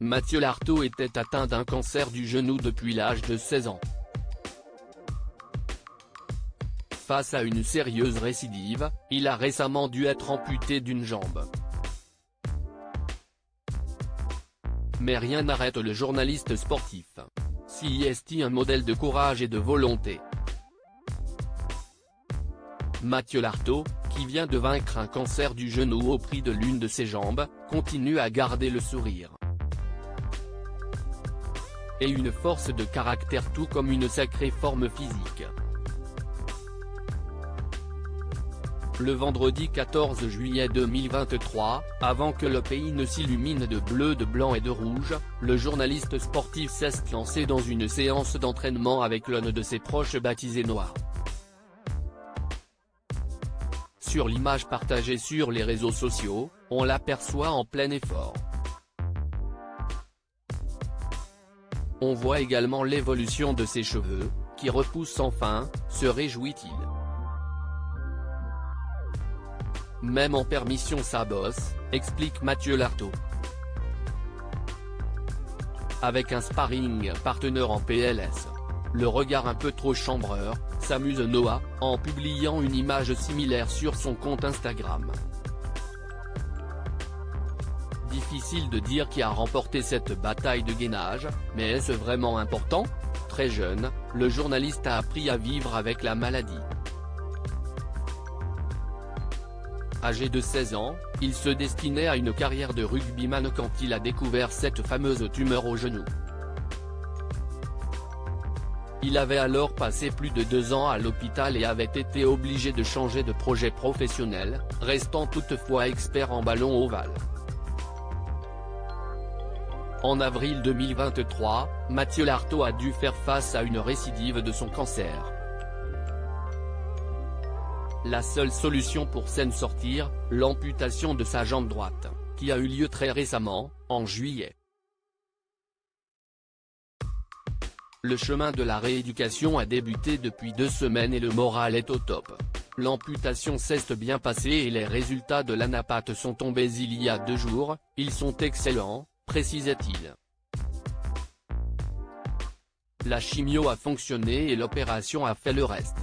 Mathieu Lartaud était atteint d'un cancer du genou depuis l'âge de 16 ans. Face à une sérieuse récidive, il a récemment dû être amputé d'une jambe. Mais rien n'arrête le journaliste sportif. Si est un modèle de courage et de volonté. Mathieu Lartaud, qui vient de vaincre un cancer du genou au prix de l'une de ses jambes, continue à garder le sourire. Et une force de caractère tout comme une sacrée forme physique. Le vendredi 14 juillet 2023, avant que le pays ne s'illumine de bleu, de blanc et de rouge, le journaliste sportif s'est lancé dans une séance d'entraînement avec l'un de ses proches baptisé Noah. Sur l'image partagée sur les réseaux sociaux, on l'aperçoit en plein effort. On voit également l'évolution de ses cheveux, qui repoussent enfin, se réjouit-il. Même en permission ça bosse, explique Mathieu Lartaud. Avec un sparring partenaire en PLS. Le regard un peu trop chambreur, s'amuse Noah, en publiant une image similaire sur son compte Instagram. Difficile de dire qui a remporté cette bataille de gainage, mais est-ce vraiment important ? Très jeune, le journaliste a appris à vivre avec la maladie. Âgé de 16 ans, il se destinait à une carrière de rugbyman quand il a découvert cette fameuse tumeur au genou. Il avait alors passé plus de 2 ans à l'hôpital et avait été obligé de changer de projet professionnel, restant toutefois expert en ballon ovale. En avril 2023, Mathieu Lartaud a dû faire face à une récidive de son cancer. La seule solution pour s'en sortir, l'amputation de sa jambe droite, qui a eu lieu très récemment, en juillet. Le chemin de la rééducation a débuté depuis 2 semaines et le moral est au top. L'amputation s'est bien passée et les résultats de l'anapathe sont tombés il y a 2 jours, ils sont excellents, précisait-il. La chimio a fonctionné et l'opération a fait le reste.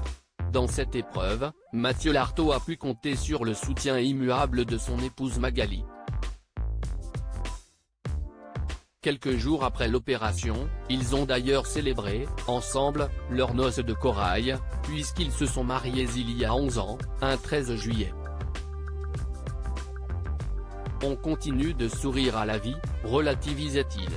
Dans cette épreuve, Mathieu Lartaud a pu compter sur le soutien immuable de son épouse Magali. Quelques jours après l'opération, ils ont d'ailleurs célébré, ensemble, leur noces de corail, puisqu'ils se sont mariés il y a 11 ans, un 13 juillet. On continue de sourire à la vie, relativisait-il.